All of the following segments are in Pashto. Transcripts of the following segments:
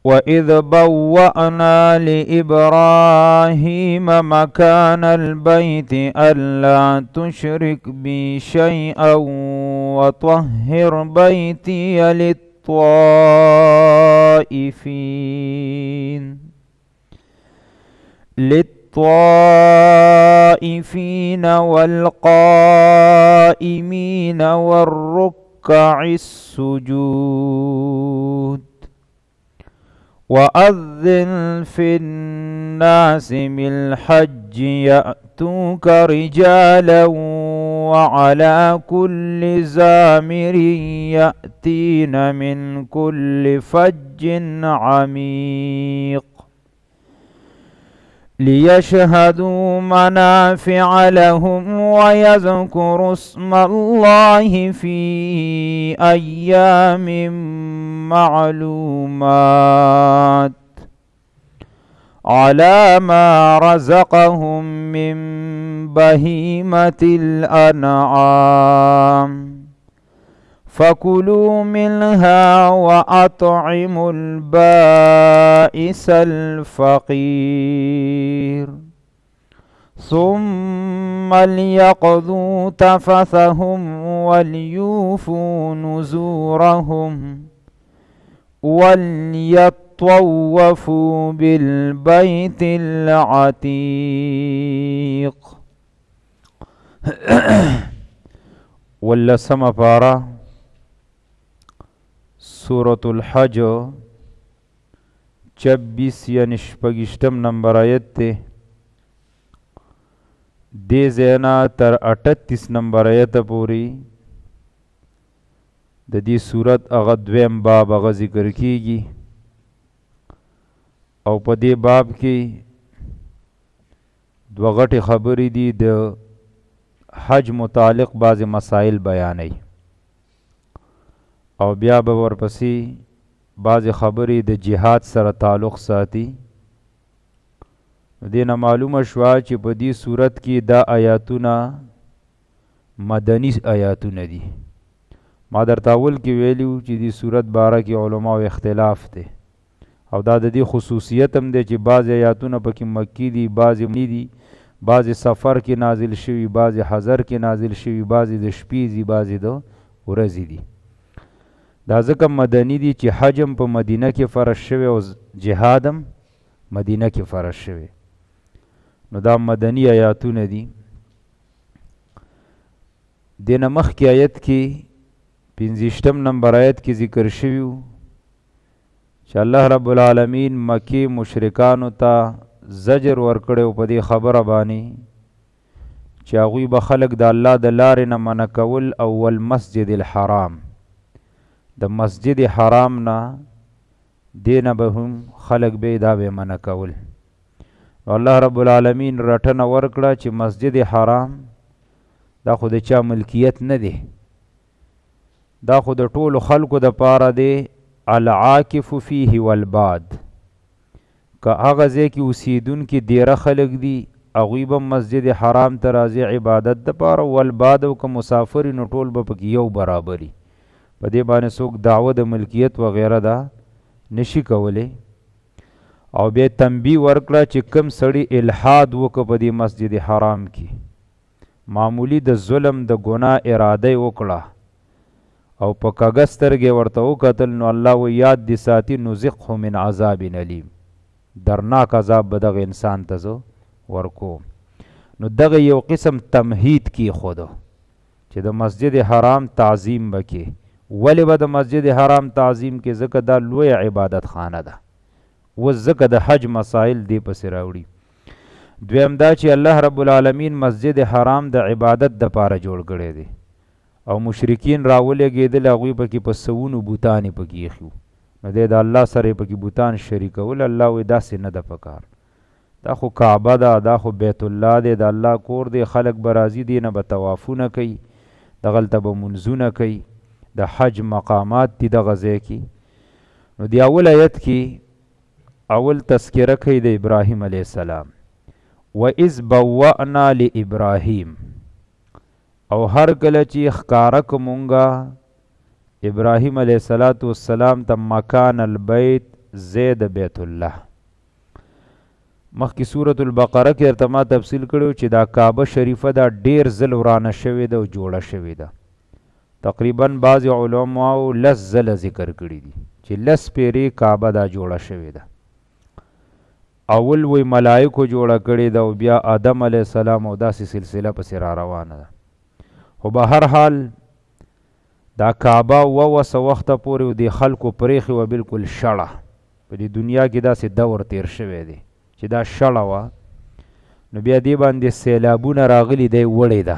وإذ بوأنا لإبراهيم مكان البيت ألا تشرك بي شيئا وطهر بيتي للطائفين والقائمين والركع السجود وأذن في الناس بالحج يأتوك رجالا وعلى كل زامر يأتين من كل فج عميق ليشهدوا منافع لهم ويذكروا اسم الله في أيام معلومات على ما رزقهم من بهيمة الأنعام فكلوا منها وأطعموا البائس الفقير ثم ليقضوا تفثهم وليوفوا نذورهم وليطوفوا بالبيت العتيق. واللسم پارا سورة الحج 26 یعنی شپږشتم نمبر آیت تے دے زینا تر 38 نمبر آیت پوری د دې صورت هغه دویم باب هغه ذکر کیږي او په دې باب کې دوه غټې خبرې دي د حج متعلق بعض مسائل بیانوي او بیا به ورپسې بعض خبرې د جهاد سره تعلق ساتي. دې نه معلومه شوه چې په دې صورت کې دا آیاتونه مدني آیاتونه دي. ما درته اول کې ویلو چې دې صورت باره کې علماو اختلاف دی او دا د دې خصوصیت هم دی چې بعض آیاتونه پکې مکی دي، بعضې مدني دي، بعضې سفر کې نازل شوي، بعضې حضر کې نازل شوي، بعضې د شپې دي، بعضې د ورځې دي. دا ځکه مدني دي چې حج هم په مدینه کې فرض شوی او جهاد هم مدینه کې فرض شوی، نو دا مدني آیاتونه دي. دې نه مخکې آیت کې 25 نمبر آیت کې ذکر شوي و چې الله رب العالمین مکی مشرکانو ته زجر ورکړی و په دې خبره باندې چې هغوی به خلک د الله د لارې نه منع کول او والمسجد الحرام د مسجد حرام نه دې نه به هم خلک به دا به منع کول. الله رب العالمین رټنه ورکړه چې مسجد حرام دا خو د چا ملکیت نه دی، دا خو د ټولو خلکو د پاره دی. العاکف فیه والباد، که هغه ځای کې اوسیدونکي ډېره خلک دي هغوی به مسجد حرام ته راځي عبادت دپاره، والباد او که مسافر نو ټول به پکې یو برابري. په دې باندې څوک دعوه د ملکیت وغیره دا نشي کولی. او بیا تنبیه ورکړه چې کم سړي الحاد وکړه په دې مسجد حرام کې، معمولی د ظلم د ګناه اراده یې وکړه او په کږه سترګې ورته وکتل، نو الله و یاد دې ساتي نذقه من عذاب علیم، درناک عذاب به دغه انسان ته زه ورکوم. نو دغه یو قسم تمهید کیښوده چې د مسجد حرام تعظیم به کې. ولې به د مسجد حرام تعظیم کې؟ ځکه دا لویه عبادت خانه ده، اوس ځکه د حج مسائل دې پسې راوړي. دویم دا چې الله رب العالمین مسجد حرام د عبادت دپاره جوړ کړی دی او مشرکین راولګېدل، هغوی پکې په سوونو بوتانې پکې ایښي، نو دی د الله سره یې پکې بوتان شریکول. الله وایي داسې نه ده پکار، دا خو کعبه ده، دا خو بیت الله دی، د الله کور دی، خلک به راځي دې نه به طوافونه کوي، دغلته به منځونه کوي، د حج مقامات دي دغه ځای کې. نو د اول آیت کې اول تذکره کوي د ابراهیم علیه السلام، وَإِذْ بَوَّأْنَا لِإِبْرَاهِيم، او هر کله چې ښکاره کړو مونږه ابراهیم علیه السلام ته مکان البیت زید بیت الله. مخکې سورة البقره کې ورته ما تفصیل کړی چې دا کعبه شریفه دا ډیر ځل ورانه شوې ده او جوړه شوې ده. تقریبا بعضې علماو 10 ځله ذکر کړي دي چې 10 پیرې کعبه دا جوړه شوې ده. اول وی ملائکو جوړه کړې ده او بیا آدم علیه السلام او داسې سلسله پسې را روانه ده. خو به هر حال دا کعبه وسه وخته پورې د خلکو پرېښې وه بلکل شړه. په دې دنیا کې داسې دور تیر شوی دی چې دا شړه وه، نو بیا دې باندې سیلابونه راغلي دی وړې ده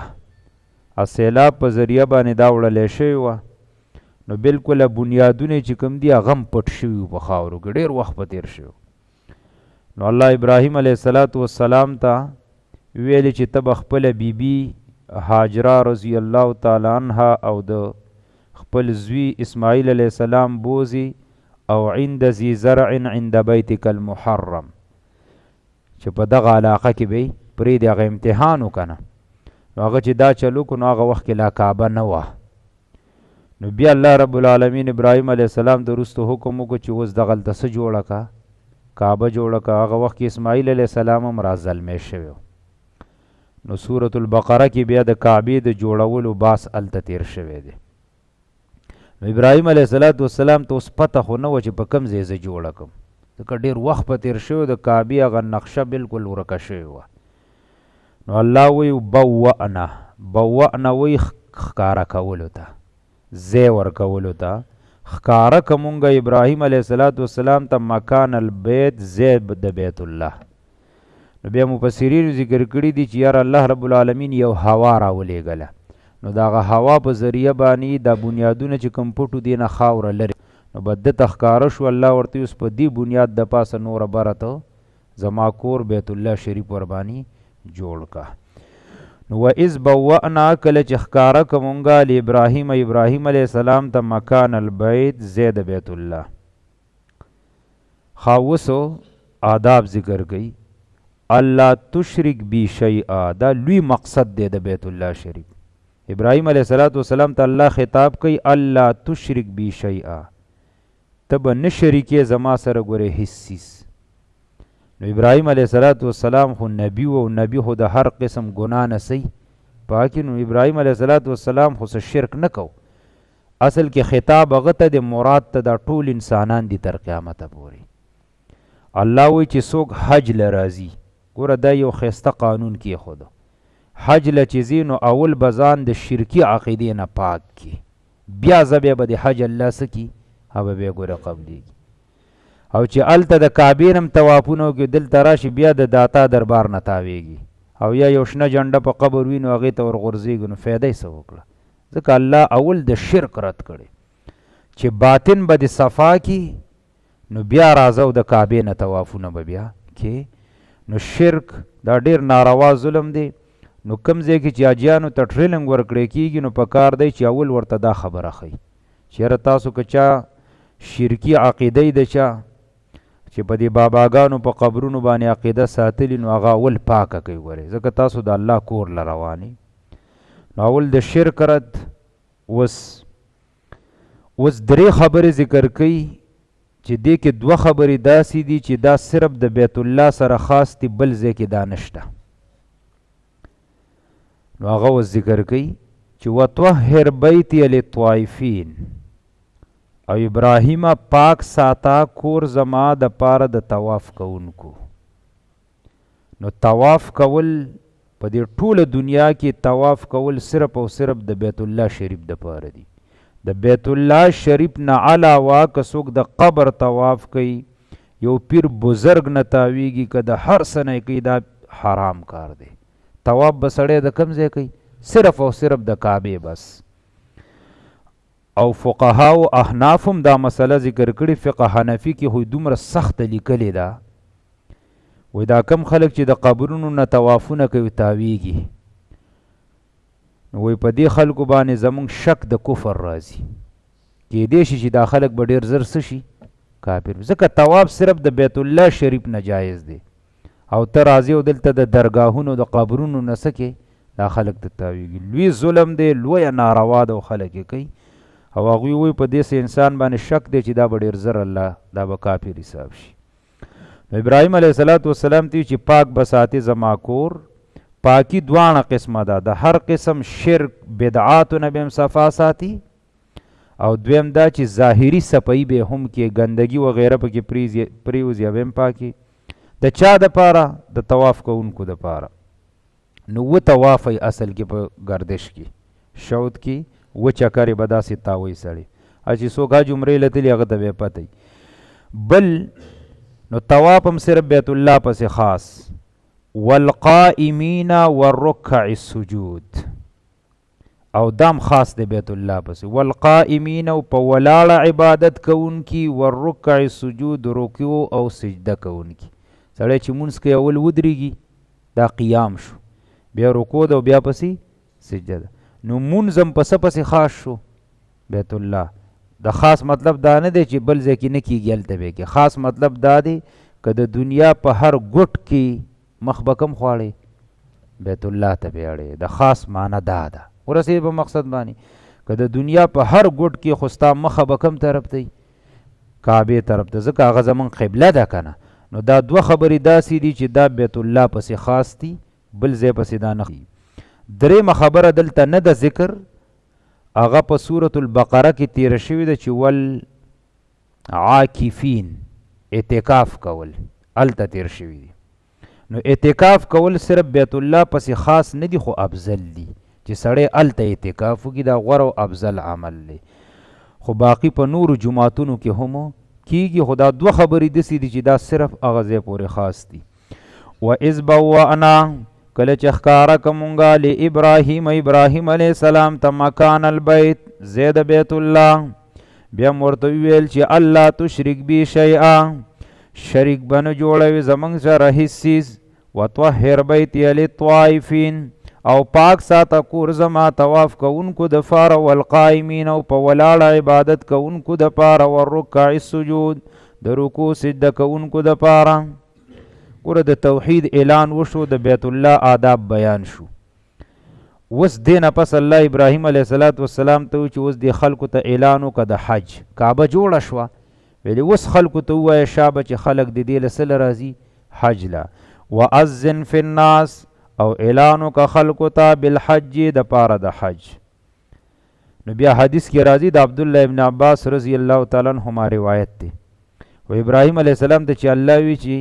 او سیلاب په ذریعه باندې دا وړلی شوې وه، نو بلکل بنیادونه چې کوم دي هغه هم پټ شوي په خاورو کې، ډېر وخت په تیر شوی. نو الله ابراهیم علیه السلام ته ویلې چې ته به خپله بیبي هاجره رضی الله تعالی عنها او د خپل زوی اسماعیل علیه السلام بوزي او عند ذی زرع عند بیتک المحرم، چې په دغه علاقه کې به پرېږدي، هغه امتحان وکنه. نو هغه چې دا چلو کو، نو هغه وخت کې لا کعبه نه وه. نو بیا الله رب العالمین ابراهیم علیه السلام د وروسته حکم وکړو چې اوس دغلته څه جوړه که، کعبه جوړه که. هغه وخت کې اسماعیل علیه السلام هم را ظلمی شوی. نو سورة البقره کې بیا د کعبې د جوړولو باس هلته تیر شوی دی. نو ابراهیم علیه السلام ته اوس پته خو نه وه چې په کوم ځای زه جوړه کړم، ځکه ډېر وخت په تیر شوی، د کعبې هغه نقشه بلکل ورکه شوې وه. نو الله وی بوأنا وی ښکاره کولو ته، ځای ورکولو ته ښکاره که مونږه ابراهیم علیه السلام ته مکان البیت، ځای د بیت الله. نو بیا مفسرینو ذکر کړي دي چې یاره الله رب العالمین یو هوا راولېږله، نو د هغه هوا په ذریعه باندې دا بنیادونه چې کوم پټو دي نه خاوره لري، نو به ده ته ښکاره شو. الله ورته اوس په دې بنیاد د پاسه نوره بره ته زما کور بیت الله شریف وربانې جوړ که. نو وإذ بوأنا، کله چې ښکاره که مونږه ابراهیم علیه السلام ته مکان البیت، ځای د بیت الله. خاوسو آداب ذکر کوي. الله تشرک بی شیئا، دا لوی مقصد دی د بیت الله شریف. ابراهیم علیه السلام ته الله خطاب کوي الله تشرک بی شیئا، ته به نه شریکې زما سره ګورې هیڅ څیز. نو ابراهیم علیه السلام خو نبی و، او نبی خو د هر قسم ګناه نه صحیح پاکي. نو ابراهیم علیه السلام خو څه شرک نه کو. اصل کې خطاب هغه ته د مراد ته دا ټول انسانان دي تر قیامته پورې. الله وی چې څوک حج له راځي، ګوره دا یو ښایسته قانون کېښودو. حج له چې ځي نو اول به ځان د شرکي عقیدې نه پاک کړي، بیا بیا به د حج الله څه کړي، هغه بیا ګوره قبلېږي. او چې هلته د کعبې نه هم طوافونه وکړي، دلته راشي بیا د داتا دربار نه تاویږي، او یا یو شنه جنډه په قبر وي نو هغې ته ورغورځېږي، نو فایده یې څه وکړه. ځکه الله اول د شرک رد کړی چې باطن به د صفا کي، نو بیا راځه او د کعبې نه طوافونه به بیا کې. نو شرک دا ډېر ناروا ظلم دی. نو کوم ځای کې چې حاجیانو ته ټریننګ ورکړی کېږي، نو په کار دی چې اول ورته دا خبره ښیي چې یاره تاسو که چا شرکي عقیده د چا چې په دې باباګانو په قبرونو باندې عقیده ساتلي، نو هغه اول پاکه کوي. ګورئ ځکه تاسو د الله کور له روانې. نو اول د شرک رد. اوس درې خبرې ذکر کوي چې دې کې 2 خبرې داسې دي چې دا صرف د بیت الله سره خاص دي، بل ځای کې دا نشته. نو هغه اوس ذکر کوي چې وطهر بیتي للطائفین، او ابراهیم پاک ساته کور زما د پاره د طواف کوونکو. نو طواف کول په دې ټوله دنیا کې طواف کول صرف او صرف د بیت الله شریف د پاره دي. د بیت الله شریف نه علاوه که څوک د قبر طواف کوي، یو پیر بزرگ نه تاویږي، که د هر څه نه کوي، دا حرام کار دی. طواف به سړی د کوم ځای کوي؟ صرف او صرف د کعبې بس. او فقها او احناف هم دا مسله ذکر کړي. فقه حنفي کې خو دومره سخته لیکلې ده، وایي دا کم خلک چې د قبرونو نه طوافونه کوي تاویږي، نو وایي په دې خلکو باندې زمونږ شک د کفر راځي، کېدای شي چې دا خلک به ډېر زر څه شي، کافر. ځکه طواف صرف د بیت الله شریف نه جایز دی، او ته راځي او دلته د درګاهونو د قبرونو نه څه کې دا خلک ته تاویږي. لوی ظلم دی، لویه ناروا ده او خلک یې کوي. او هغوی وایي په دې انسان باندې شک دی چې دا به ډېر زر الله دا به کافر حساب شي. نو ابراهیم علیه السلام ته چې پاک بساتې زما کور، پاکی دواړه قسمه ده، د هر قسم شرک بدعاتو نه به هم صفا ساتي، او دویم دا چې ظاهري صفایي به هم کې ګندګي وغیره پکې پریوزي به هم پاکي. د چا دپاره؟ د طواف کوونکو دپاره. نو و طواف اصل کې په گردش کې شوط کې و چکرې به داسې تاوی سړی چې څوک حج عمرې لتلي هغه ته به پته وي. بل نو طواف هم صرف بیت الله پسې خاص، والقائمین والرکع السجود، او دام خاص دی بیت الله پسې، والقائمین او په ولاړه عبادت کوونکي، والرکع السجود رکوع او سجده کوونکي. سړی چې مونځ کوي اول ودرېږي دا قیام شو، بیا رکوع ده او بیا پسې سجده ده. نو مونځ هم په څه پسې خاص شو؟ بیت الله. د خاص مطلب دا نه دی چې بل ځای کې نه کېږي هلته به کې. خاص مطلب دا دی که د دنیا په هر ګوټ کې مخ به کم خواړې بیت الله ته به اړې. د خاص معنی دا ده، ورسېد په مقصد باندې. که د دنیا په هر ګوټ کې خو ستا مخه به کم طرف ته وي؟ کعبې طرف ته، ځکه هغه زمونږ قبله ده که نه. نو دا دوه خبرې داسې دي چې دا بیت الله پسې خاص دي، بل ځای پسې دا نه. درېیمه خبره دلته نه ده ذکر، هغه په سورة البقره کې تیره شوې ده چې والعاکفین اعتکاف کول هلته تیر شوي دي. نو اعتکاف کول صرف بیت الله پسې خاص نه دي، خو افضل دي چې سړی هلته اعتکاف وکړي، دا غوره او افضل عمل دی. خو باقي په نورو جماعتونو کې هم کېږي، خو دا دوه خبرې داسې دي چې دا صرف هغه ځای پورې خاص دي. وإذ بوأنا کله چې ښکاره کمونږه لابراهیم ابراهیم علیه السلام ته مکان البیت زید بیت الله، بیا م ورته وویل چې الله تشرک بی شیئا، شریک به نه جوړوي زمونږ سره هېڅ څیز، وطهر بیتي للطوائفین او پاک ساته کور زما طواف کوونکو دپاره، والقائمین او په ولاړه عبادت کوونکو دپاره، والرکع السجود د رکوع سجده کوونکو دپاره. ګوره د توحید اعلان وشو، د بیت الله آداب بیان شو. اوس دې نه پس الله ابراهیم علیه السلام ته وایي چې اوس دې خلکو ته اعلان وکړه د حج. کعبه جوړه شوه، ویلې اوس خلکو ته ووایه شابه چې خلک د دې له څه له راځي؟ حج له. وأذن فی الناس او اعلان وکړه خلکو ته بالحج دپاره د حج. نو بیا حدیث کې راځي د عبدالله ابن عباس رضی الله تعالی عنهما روایت دی، و ابراهیم علیه السلام ته چې الله وی چې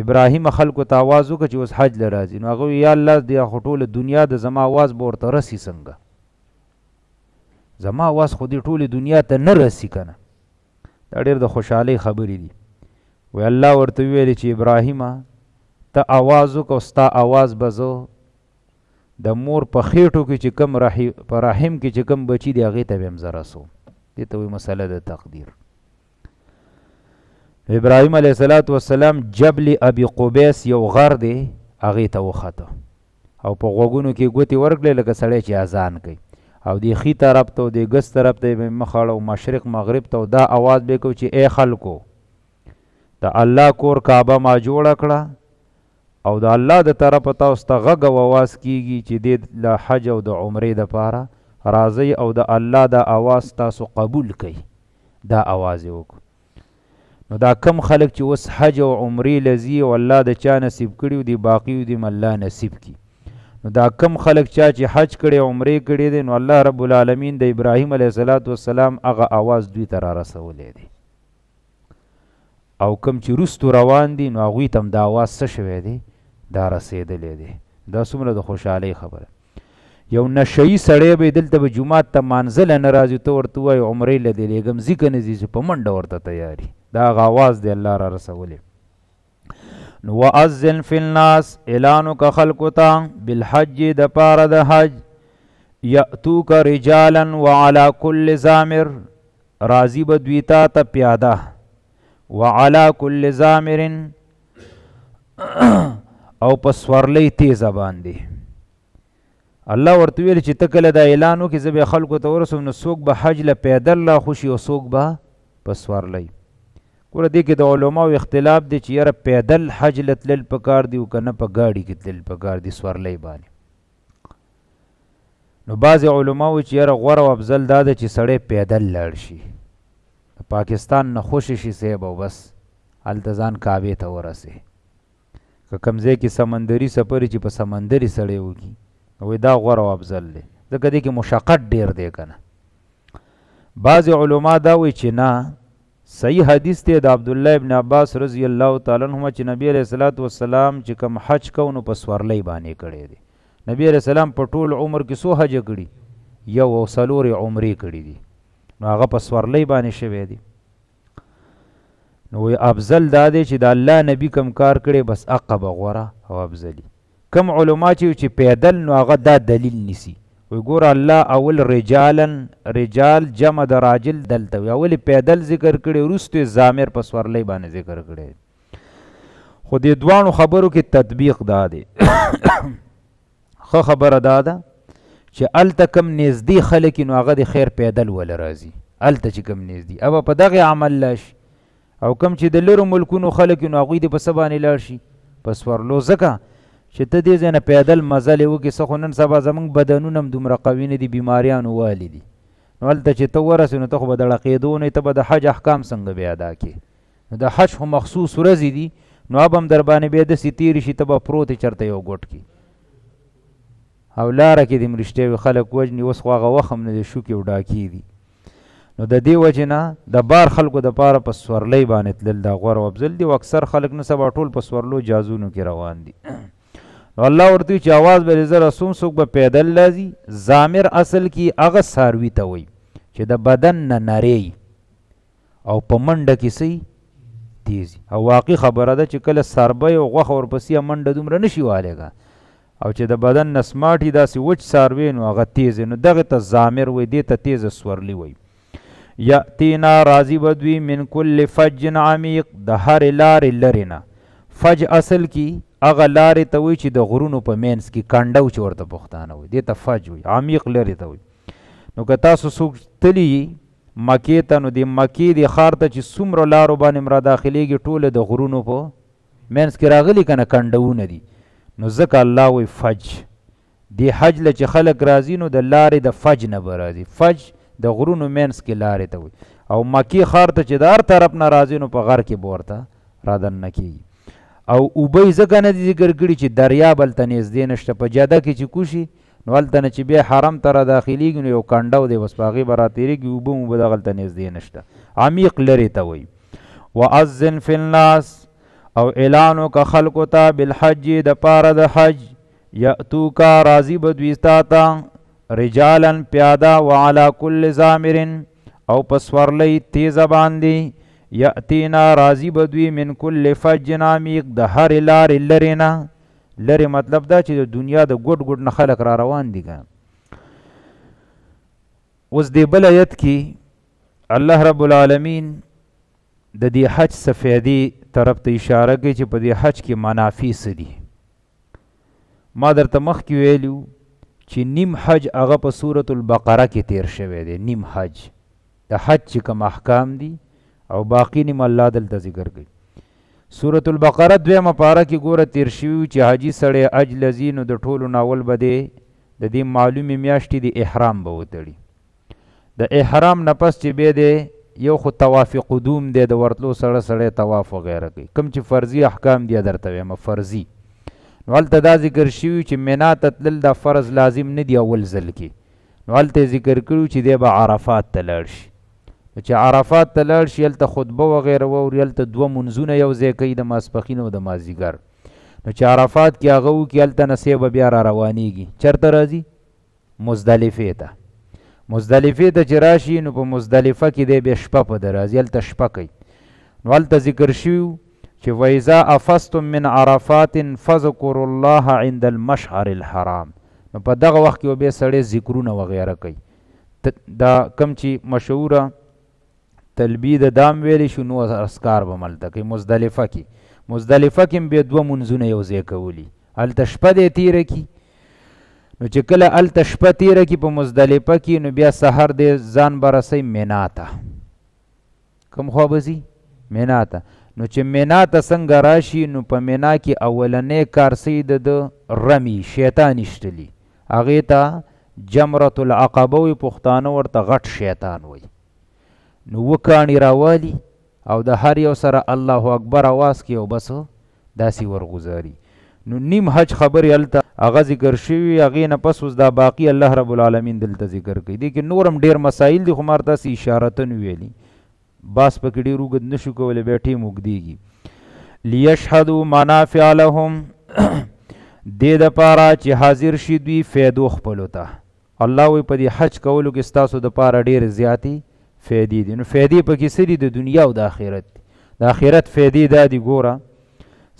ابراهیم خلکو ته آواز وکړه چې اوس حج له راځي، نو هغه یا الله د خو ټوله دنیا د زما آواز به ورته رسي څنګه؟ زما آواز خو دې ټولې دنیا ته نه رسي که نه. دا ډېر د خوشحالۍ خبرې دي. وی الله ورته وویلې چې ابراهیمه ته آواز وکړه، ستا آواز به زه د مور په خېټو کې چې کوم په رحم کې چې کوم بچي دی هغې ته به هم زه رسوم. دې ته وایي مسله د تقدیر. ابراهیم علیه السلام جبل ابي قبیس یو غر دی هغې ته وخته، او په غوږونو کې ګوتې ورکړې لکه سړی چې اذان کوي، او د ښي طرف ته او د ګس طرف ته یې مخ اړه او مشرق مغرب ته دا آواز به کوو چې ای خلکو د الله کور کعبه ما جوړه کړه، او د الله د طرفه تاسو ته غږ او اواز کېږي چې دې له حج او د عمرې دپاره راځئ او د الله دا آواز تاسو قبول کوئ. دا آواز یې وکړو. نو دا کم خلک چې اوس حج او عمرې لځي او الله د چا نصیب کړي دي باقي دي الله نصیب کړي. نو دا کم خلک چا چې حج کړي عمرې کړي دي، نو الله رب العالمین د ابراهیم علیه السلام هغه آواز دوی ته را رسولی دی، او کم چې وروستو روان دي نو هغوی ته هم دا آواز څه شوی دی؟ دا رسېدلی دی. دا څومره د خوشحالۍ خبره. یو نشهیي سړی به دلته به جومات ته مانځله نه راځي، ته ورته ووایې عمرې له دې لېږم ځي که نه ځي، چې په منډه ورته تیاري. دا هغه آواز دی الله را رسولی. نو وأذن فی الناس اعلان وکړه خلکو ته بالحج دپاره د حج، یأتوک رجالا وعلى کل ضامر راځي به دوی ته پیاده، وعلى کل ضامر او په سورلۍ تیزه باندې. الله ورته ویل چې ته کله دا اعلان وکړې زه به خلکو ته ورسوم، نو څوک به حج له پیدل راخوشي او څوک به په سورلۍ. ګوره دې کې د علماو اختلاف دی چې یاره پیدل حج له تلل پکار دي او که نه په ګاډي کې تلل پکار دي سورلۍ باندې. نو بعضې علما وایي چې یاره غوره او افضل دا ده چې سړی پیدل لاړ شي، د پاکستان نه خوشې شي صاحب او بس هلته ځان کعبې ته ورسې. که کوم ځای کې سمندري سفر چې په سمندري سړی وکړي وایي دا غوره او افضل دی، ځکه دې کې مشقت ډېر دی که نه. بعضې علما دا وایي چې نه، صحیح حدیث دی د عبدالله ابن عباس رضی الله تعالی عنهما چې نبی علیه الصلاة والسلام چې کوم حج کو نو په سورلۍ باندې کړی دی. نبی علیه السلام په ټول عمر کې څو حجه کړي؟ 1 او 4 عمرې کړي دي، نو هغه په سورلۍ باندې شوی دی. نو افضل دا دی چې د الله نبی کم کار کړی بس هغه به غوره او افضلي. کم علما چې پیدل نو هغه دا دلیل نیسي، وی ګوره الله اول رجال جمع د راجل دلته وي، اول پیدل ذکر کړي وروسته زامر په سورلۍ باندې ذکر کړي. خو دې دوانو خبرو کې تطبیق دا دی ښه خبره دا ده چې هلته کم نږدې خلک نو هغه د خیر پیدل وله راځي، هلته چې کم نږدې او په دغې عمل لا شي، او کم چې د لرو ملکونو خلک نو هغوی دې په څه باندې لاړ شي؟ په سورلو. ځکه چې ته دې ځای نه پیدل مزلې وکړې څه خو نن سبا زموږ بدنونه هم دومره قوي نه دي، بیماریانو والي دي، نو هلته چې ته ورسې نو ته خو به دړقېدو نه، ته به د حج احکام څنګه بیا ادا کړې؟ نو د حج خو مخصوص ورځې دي، نو اب هم در باندې بیا داسې تېرې شي ته به پروت یې چېرته یو ګوټ کې او لاره کې دې مرشتې خلک وژني. اوس خو هغه وخت هم نه دی، شوکې او ډاکې دي. نو د دې وجې نه د بار خلکو دپاره په سورلۍ باندې تلل دا غوره او افضل دي، او اکثر خلک نه سبا ټول په سورلو جازونو کې روان دي. نو الله ورته چې اواز به زه رسوم څوک به پیدل لازي. زامر اصل کې هغه څاروي ته وایي چې د بدن نه نری او په منډه کې څه تیزي، او واقعي خبره ده چې کله څاروی او غوښه ورپسې منډه دومره نشي والیږه، او چې د بدن نه سماټي داسې وچ څاروی نو هغه تیز نو دغه ته زامر وایي، دې ته تیزه سورلي وایي. یأتینا راضی بدوی من کل فج عمیق، د هرې لارې لرې نه. فج اصل کې هغه لارې ته وایي چې د غرونو په مینځ کې کنډو چې ورته پښتانه وایي، دې ته فج وایي، عمیق لرې ته وایي. نو که تاسو څوک تلي مکې ته نو د مکې د ښار ته چې څومره لارو باندې را داخلېږي ټوله د غرونو په مینځ کې راغلي که نه کنډونه دي، نو ځکه الله وایي فج. دې حج له چې خلک راځي نو د لارې د فج نه به راځي، فج د غرونو مینځ کې لارې ته وایي. او مکې ښار ته چې د هر طرف نه راځي نو په غر کې به ورته رادننه کېږي. او اوبه یې ځکه نه دي ذکر کړي چې دریاب هلته نږدې نشته، په جده کې چې کوشي نو هلته نه چې بیا حرم ته را داخلېږي نو یو کنډو دی، بس په هغې به را تېرېږي، اوبه موبه دغلته نږدې نشته، عمیق لرې ته وایي. وأذن فی الناس، او اعلان وکړه خلکو ته بالحج د پاره د حج، یأتوکا راضي به دوی ستا ته رجالا پیاده وعلى کل زامر، او په سورلۍ تیزه باندې، یأتینا راضي به دوی من کل فج عمیق، د هرې لارې لرې نه. لرې مطلب دا چې د دنیا د ګوټ ګوټ نه خلک را روان دي که. اوس دې بل ایت کې الله رب العالمین د دې حج څه فایدې طرف ته اشاره کوي چې په دې حج کې منافع څه دي. ما درته مخکې ویلو چې نیم حج هغه په سورة البقره کې تیر شوی دی، نیم حج د حج چې کوم احکام دي او باقی نیم الله دلته ذکر کوي. سورة البقره 2 پاره کې ګوره تیر شوي چې حاجي سړی حج لځي نو د ټولو ناول به دی د دې معلومې میاشتې د احرام به وتړي. د احرام نه پس چې بیا دی یو خو طواف قدوم دی، د ورتلو سړی طواف وغیره کوي، کوم چې فرضي احکام دي درته وایم فرضي. نو هلته دا ذکر شوي چې منا ته تلل دا فرض لازم نه دی اول ځل کې، نو هلته ذکر کړو چې دی به عرفات ته لاړ شي. چې عرفات ته لاړ شي هلته خطبه وغیره واوري، هلته 2 منځونه یو ځای کوي، د ماسپښین او د مازدیګر. نو چې عرفات کې هغه وکړي هلته نه به بیا را روانېږي، چېرته راځي؟ مزدلفې ته. مزدلفې ته چې راشي نو په مزدلفه کې دی بیا شپه په ده راځي، هلته شپه کوي. نو هلته ذکر شوي چې وإذا أفضتم من عرفات فاذكروا الله عند المشعر الحرام. نو په دغه وخت کې بیا سړی ذکرونه وغیره کوي. دا کم چې مشهوره تلبیه د دام ویلی شو نو اسکار به ملته کوي مزدلفه کې. مزدلفه کې بیا 2 منځونه یو ځای کولی، هلته شپه دی تیره کی. نو چې کله هلته شپه تیره کی په مزدلفه کې نو بیا سحر دی ځان به رسوي مینا ته. کوم خوا به ځي؟ مینا ته. نو چې مینا ته څنګه راشي نو په مینا کې اولنی کار څه د رمی شیطان ایشتلي، هغې ته جمرة العقبه وي پښتانه ورته غټ شیطان وي. نو وکاڼي راوالي او د هر یو سره الله اکبر اواز کوي او بس داسې ورغوزاري. نو نیم حج خبرې هلته هغه ذکر شوي، هغې نه پس اوس دا باقي الله رب العالمین دلته ذکر کوي. دې کې نور هم ډېر مسایل دي خو ما تاسې اشارتن ویلي، باس پکې ډېر اوږد نه شو کولی، بیا ټیم اوږدېږي. لیشهدوا منافع لهم دې دپاره چې حاضر شي دوی فیدو خپلو ته. الله وایي په دې حج کولو کې ستاسو دپاره ډېرې زیاتې فیدې دي. نو فیدې پکې څه دي؟ د دنیا او د آخرت. د آخرت فیدې دا دي، ګوره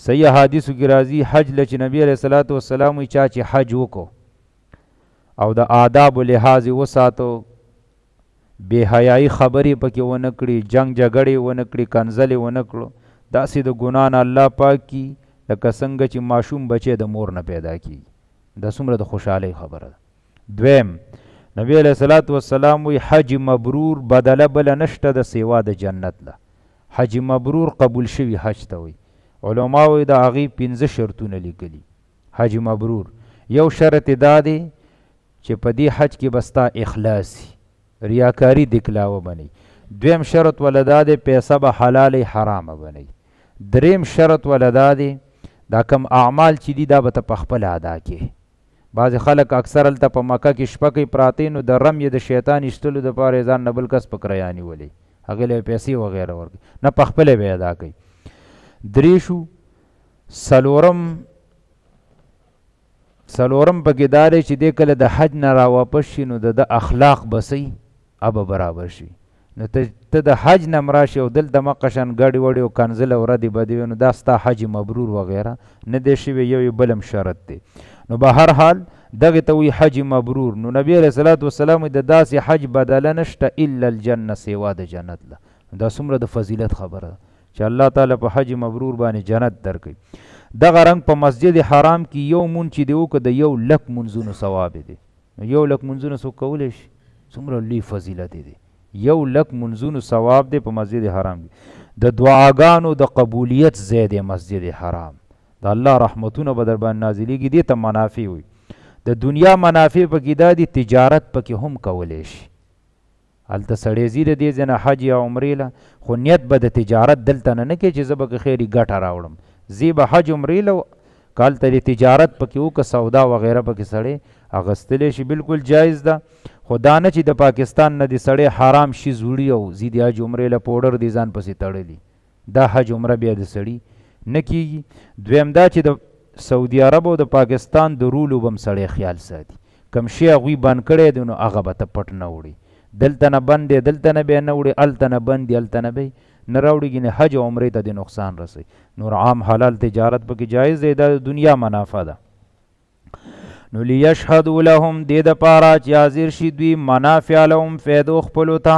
صحیح حدیثو کې راځي حج له چې نبي علیه صلات وسلام وایي چا چې حج وکړو او د آدابو لحاظ یې وساتو، بې حیایي خبرې پکې ونه کړي، جنګ جګړې ونه کړي، کنځلې ونه کړو، داسې د ګناه نه الله پاک کی لکه څنګه چې ماشوم بچی د مور نه پیدا کیږي. دا څومره د خوشحالۍ خبره ده. دویم نبی علیه صلات وسلام وایي حج مبرور بدله بله نشته د سیوا د جنت له. حج مبرور قبول شوي حج ته وایي. علما وایي د هغې 5 شرطونه لیکلي. حج مبرور یو شرط دا دی چې په دې حج کې به ستا اخلاص وي، ریاکاري دکلاوه بنئ. دویم شرط ولدا دی پیسه به حلال حرامه بنئ. دریم شرط ولدا دی دا کم اعمال چې دي دا به ته په خپل ادا کې. بعضې خلک اکثر هلته په مکه کې شپه کوي پراته، نو د رمې د شیطان ایستلو دپاره یې ځان نه بل کس په کرایه نیولی، هغې له پیسې وغیره ورکوي، نه په خپله به ادا کوي. درې شو. څلورم پکې دا دی چې دی کله د حج نه راواپس شي نو د اخلاق بسئ ابه برابر شي. نو ته د حج نه مراشي او دلته مقشن ګډې وډې او کنځل او ردې بدې وي، نو دا ستا حج مبرور وغیره نه دی شوی. یو بلم شرط دی. نو به هر حال دغې ته وایي حج مبرور. نو نبی علیه صلات وسلام د داسې حج بدله نشته الا الجنه سیوا د جنت له. دا څومره د فضیلت خبره ده چې الله تعالی په حج مبرور باندې جنت درکوي. دغه رنګ په مسجد حرام کې یو مونځ چې دی وکړه د 1,00,000 منځونو ثواب دی. نو 1,00,000 منځونه څوک کولی شي؟ څومره لوی فضیلت دی. 1,00,000 منځونو ثواب دی په مسجد حرام کې. د دعاګانو د قبولیت ځای دی مسجد حرام. د الله رحمتونه به در باندې نازلېږي. دې ته منافع وي. د دنیا منافع پکې دا دي تجارت پکې هم کولی شي. هلته سړی ځي د دې ځای نه حج یا عمرې له، خو نیت به د تجارت دلته نه کوي چې زه به که خیري ګټه راوړم. ځي به حج عمرې له، که هلته د تجارت پکې وکړه سودا وغیره پکې سړی اخیستلی شي، بالکل جایز ده. خو دا نه چې د پاکستان نه د سړی حرام شیز وړي او ځي د حج عمرې له پوډر دې ځان پسې تړلي، دا حج عمره بیا د سړي نه کیږي. دویم دا چې د سعودي عرب او د پاکستان د رولو به هم سړی خیال ساتي. کم شی هغوی بند کړی دی نو هغه به ته پټ نه وړي. دلته نه بند دی، دلته نه بیا نه وړي، هلته نه بند دی، هلته نه بی نه راوړي. ګینې حج او عمرې ته د نقصان رسوي. نور عام حلال تجارت پکې جایز دی، دا د دنیا منافع ده. نو لیشهدوا لهم دې دپاره چې حاضر شي دوی منافع لهم فیدو خپلو ته.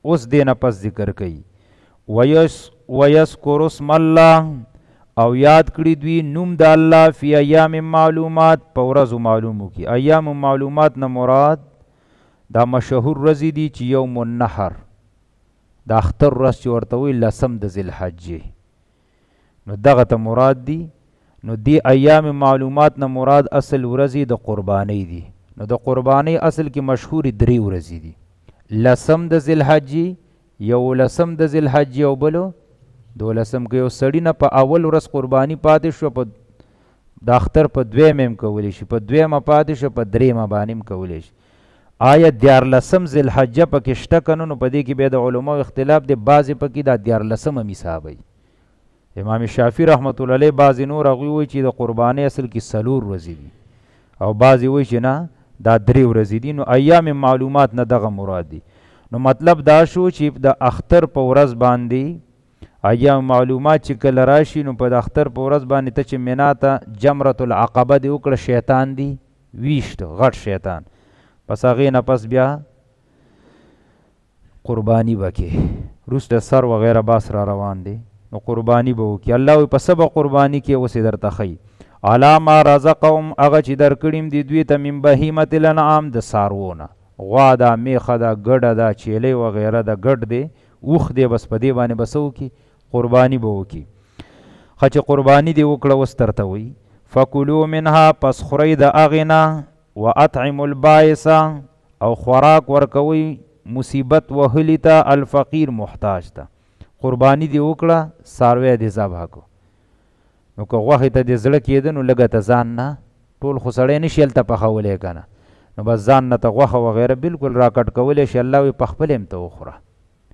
اوس دې نه پس ذکر کوي ویذکروا اسم الله او یاد کړي دوی نوم د الله فی ایام معلومات په ورځو معلومو کې. ایام معلومات نه مراد دا مشهور ورځې دي چې یوم النحر د اختر ورځ چې ورته وایي 10 د ذوالحجې، نو دغه ته مراد دي. نو دی ایام معلومات نه مراد اصل ورځې د قربانۍ دي. نو د قربانۍ اصل کې مشهورې 3 ورځې دي. 10 د ذوالحجې، 11 د ذوالحجې او بلو 12. که یو سړي نه په اول ورځ قرباني پاتې شو په د اختر په 2 هم کولی شي، په 2 پاتې شو په 3 باندې هم کولی شي. آیا 14 ذوالحجه پکې شته که نه؟ نو په دې کې بیا د علماو اختلاف دی. بعضې پکې دا 14 هم حسابوي. امام شافعي رحمت الله علیه بعضې نور هغوی وایي چې د قربانۍ اصل کې 4 ورځې دي، او بعضې وایي چې نه دا 3 ورځې دي. نو ایام معلومات نه دغه مراد دي. نو مطلب دا شو چې د اختر په ورځ باندې ایام معلومات چې کله راشي نو په د اختر په ورځ باندې ته چې منا ته جمرة العقبه دې وکړه، شیطان دی ویشت غټ شیطان، پس هغې نه پس بیا قربانی وکړي. وروسته سر وغیره باس را روان دی، نو قربانی به وکړي. الله وایي په څه به قرباني کې اوس یې درته ښیي. علی ما رزقهم هغه چې درکړیم دي دوی ته من بهیمة الانعام د څاروو نه، غوا ده، میخه ده، ګډه ده، چیلۍ وغیره ده، ګډ دی، اوښ دی، بس په دې باندې به څه وکړي؟ قربانی به وکړي. ښه چې قربانی دې وکړه اوس درته وایي فکلوا منها پس خورئ د هغې نه واطعم البائس او خوراک ورکوي مصیبت وهلی ته الفقیر محتاج ته. قربانی دی وکړه څاروی دی ذبح کو نو که غوښې ته د زړه کېده نو لږه ته ځان نه ټول خو سړی نشي هلته پخولی که نه نو بس ځان نه ته غوښه وغیره بالکل راکټ کولی شي. الله وایي په خپل هم ته وخوره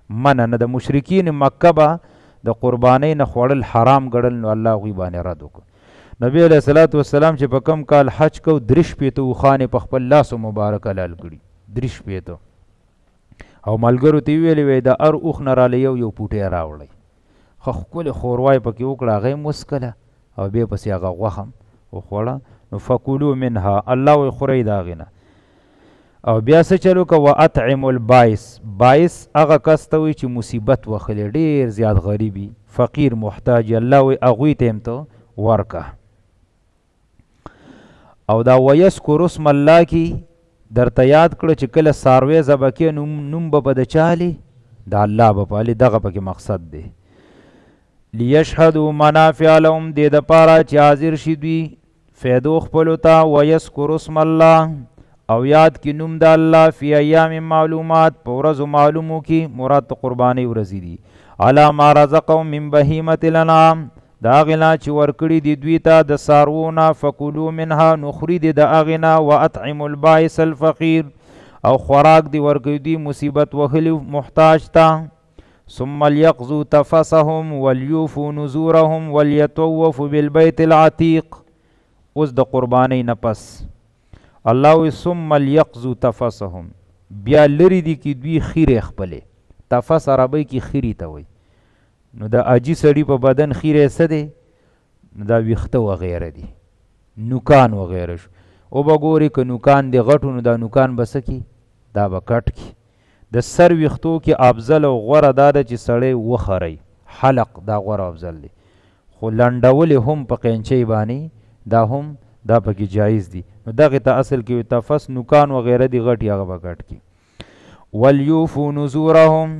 منه نه. د مشرکین مکه به د قربانۍ نه خوړل حرام ګڼل نو الله هغوی باندې رد وکړو. نبی علیه الصلاة والسلام چې په کم کال حج کو 3 اوښانې په خپل لاسو مبارک حلال کړي 3 او ملګرو ته یې ویلې وی د هر اوښ نه راله یو پوټی راوړئ ښه ښکلې ښوروای پکې وکړه هغه یې وڅکله او بیا پسې هغه غوښه هم وخوړه. نو فکلو منها الله وایي خورئ د هغې نه. او بیا څه چل وکړه واطعم البائس بائس هغه کس ته وایي چې مصیبت وخلی ډېر زیات غریبي فقیر محتاج الله وایي هغوی ته هم ته ورکه. او دا ویذکر اسم الله کې درته یاد کړه چې کله څاروی ذبح کې نوم به د چالي د الله به پالي دغه پکې مقصد دی. لیشهدوا منافع لهم دې دپاره چې حاضر شي دوی فیدو خپلو ته ویذکر اسم الله او یاد کې نوم د الله فی ایام معلومات په ورځو معلومو کې مراد ته قربانۍ ورځې دي علی ما رزقهم من بهیمة الانعام د هغې نه چې ورکړي دي دوی ته د څاروو نه فکلو منها نو خوري دي د هغې نه واطعم البائس الفقیر او خوراک دي ورکوي دوی مصیبت وهلي محتاج ته. ثم لیقضوا تفثهم ولیوفوا نذورهم ولیطوفوا بالبیت العتیق. اوس د قربانۍ نه پس الله وایي ثم لیقضوا تفثهم بیا لرې دي کې دوی خیرې خپلې. تفث عربۍ کې خیرې ته وایي نو د اجي سړي په بدن خیرې څه دی نو دا ویښته وغیره دي نوکان وغیره شو. او به ګورې که نوکان دی غټو نو دا نوکان به څه کي دا به کټ کي. د سر ویښتو کې افضل او غوره دا ده چې سړی وخری حلق دا غوره افضل دی خو لنډولې هم په قینچۍ باندې دا هم دا پکې جایز دي. نو دغې ته اصل کې تفس نوکان وغیره دي غټ هغه به کټ کي. ولیوفو نذورهم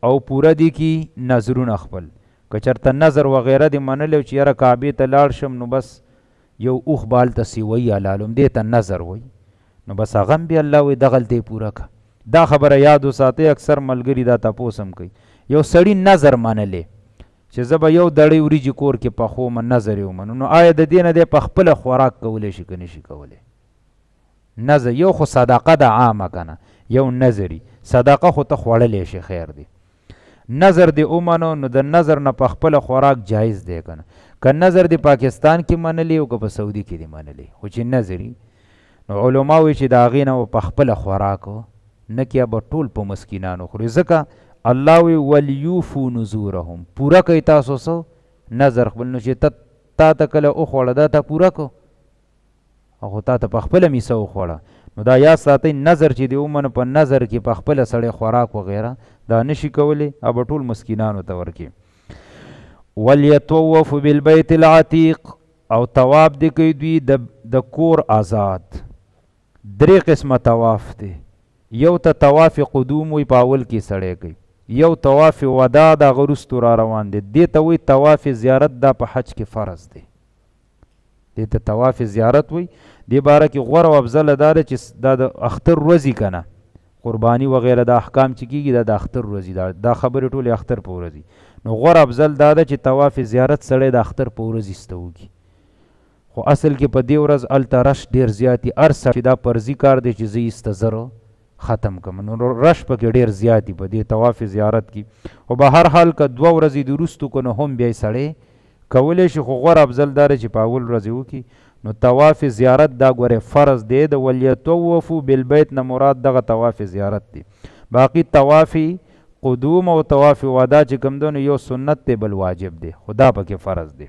او پوره دی کی نظرونه خپل که چرته نظر وغیره دی منلی چې یاره کعبې ته لاړ شم نو بس یو اوښ به هلته سیوی حلالوم دې ته نظر وی نو بس هغه هم بیا الله وایي دغلته یې پوره که. دا خبره یاد وساتئ اکثر ملګري دا تپوس هم کوي یو سړي نظر منلی چې زه به یو دړۍ وریجې کور کې پخوم نظر یې ومنو نو آیا د دې نه دی په خپله خوراک کولی شي که نشي کولی. نظر یو خو صدقه ده عامه که نه یو نظري صدقه خو ته خوړلی شي خیر دی. نظر دی اومنو نو د نظر نه په خپله خوراک جایز دی که نه. که نظر دی پاکستان کې منلی او که په سعودي کې دی منلی خو چې نظري نو علما وایي چې د هغې نه په خپله خوراک نه کیا به ټول په مسکینانو خوري ځکه الله وی ولیوفو نذورهم پوره کوي تاسو څه نظر خپل نو چې تا ته کله وخوړه دا ته پوره کو او تا ته په خپله میسه وخوړه نو دا یاد ساتئ نظر چې دی ومنو په نظر کې په خپله سړی خوراک وغیره دا نشي کولی او به ټول مسکینانو ته ورکي. ولیطوف بالبیت العتیق او طواف دی کوي دوی د کور آزاد. 3 قسمه طواف دی. یو ته طواف قدوم وی په اول کې سړی کوي یو طواف وداع د هغه وروستو را روان دی دې ته وایي طواف زیارت دا په حج کې فرض دی دې ته طواف زیارت وایي. دې باره کې غوره او افضله دا ده چې دا د اختر ورځې که نه قربانی وغیره د احکام چې کېږي دا د اختر ورځې دا خبرې ټولې اختر په ورځې نو غوره افضل دا ده چې طواف زیارت سړی د اختر په ورځ ایسته وکړي خو اصل کې په دې ورځ هلته رش ډېر زیات دي هر سړی دا فرضي کار دی چې زه ایسته زره ختم کړم نو رش پکې ډېر زیات دي په دې طواف زیارت کې. خو به هر حال که 2 ورځې د وروستو که نو هم بیا یې سړی کولی شي خو غوره افضل دا چې په اول ورځې وکړي. نو طواف زیارت دا ګوره فرض دی د ولیطوفو بالبیت نه مراد دغه طواف زیارت دی. باقی طواف قدوم او طواف وداع چې کوم دی نو یو سنت دی بل واجب دی خدا پکې فرض دی.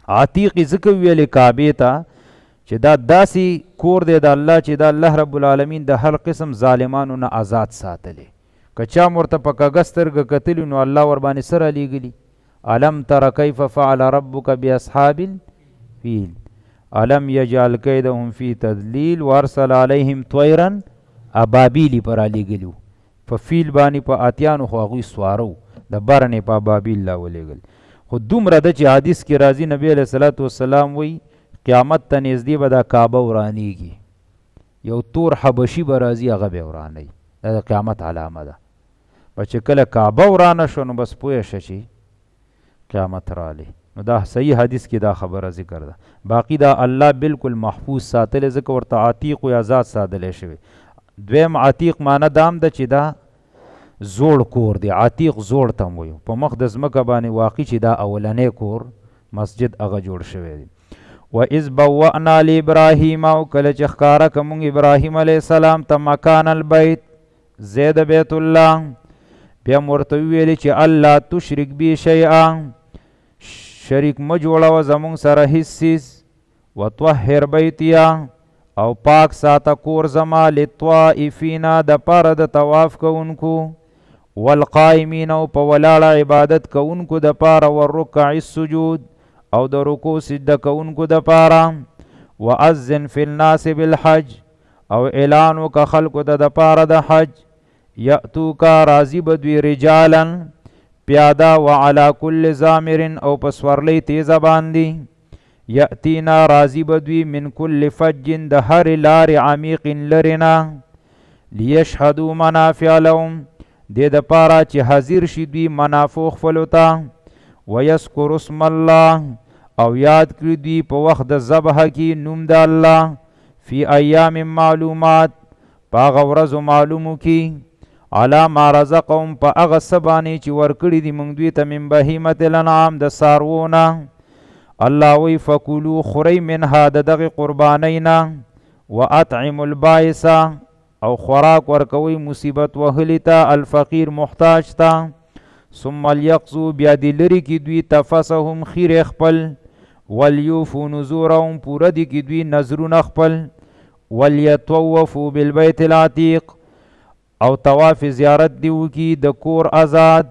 عتیق ځکه ویلې کعبې ته چې دا داسې کور دی د الله چې دا الله رب العالمین د هر قسم ظالمانو نه آزاد ساتلی. که چا ورته په کږه سترګه کتلي نو الله ورباندې څه رالیږلي الم تر کیف فعل ربک باصحاب الفیل الم یجعل کیدهم فی تضلیل وارسل علیهم طیرا ابابیل پر رالیږلي په فیل باندې په اتیانو خو هغوی سوارو د برنې په ابابیل راولېږل. خو دومره ده چې حدیث کې راځي نبی علیه صلات وسلام وایي قیامت ته نږدې به دا کعبه ورانیږي یو تور حبشي به راځي هغه به ورانوي. دا د قیامت علامه ده. په چې کله کعبه ورانه شو نو بس پوه شه چې قیامت رالی. نو دا صحیح حدیث کې دا خبره ذکر ده. باقی دا الله بالکل محفوظ ساتلی ځکه ورته عتیق و آزاد ساتلی شوی. دویم عتیق معنی دام ده چې دا زوړ کور دی. عتیق زوړ ته وایو. په مخ د ځمکه باندې واقع چې دا اولنی کور مسجد هغه جوړ شوی دی. و اذ بوأنا لابراهیم او کله چې ښکاره که مونږ ابراهیم علیه السلام ته مکان البیت زید بیت الله بیا مو ورته وویلې چې الله تشرک بی شیئا شریک مه جوړوه زمونږ سره هیڅ څیز وطهر بیتیا او پاک ساته کور زما للطوائفین د پاره د طواف کوونکو والقائمین او په ولاړه عبادت کوونکو د پاره والرکع السجود او د رکوع سجده کوونکو د پاره واذن فی الناس بالحج او اعلان وکړه خلکو ته د پاره د حج یأتوکا راضی بدوی رجالا پیاده وعلى کل زامر او په سورلی تیزه باندې یأتینا راضی بدوی من کل فج د هر لار عمیق لرنا لیشهدوا منافع لهم دې د پاره چې حاضر شي دوی منافع خپلو ته ویذکر اسم الله او یاد کړي دوی په وخت د ذبح کې نوم د الله فی ایام معلومات په هغه ورځو معلومو کې علی ما رزقهم په هغه څه باندې چې ورکړي دي موږ دوی ته من بهیمة الانعام د څاروونه. الله وی فکلوا خورئ منها د دغې قربانینا واطعموا البائس او خوراک ورکوئ مصیبت وهلي ته الفقیر محتاج ته ثم لیقضوا بیا دې لرې کړي دوی تفسهم خیر خپل ولیوفوا نذورهم پوره دي کړي دوی نذرونه خپل ولیطوفوا بالبیت العتیق او طواف زیارت دی وکي د کور آزاد.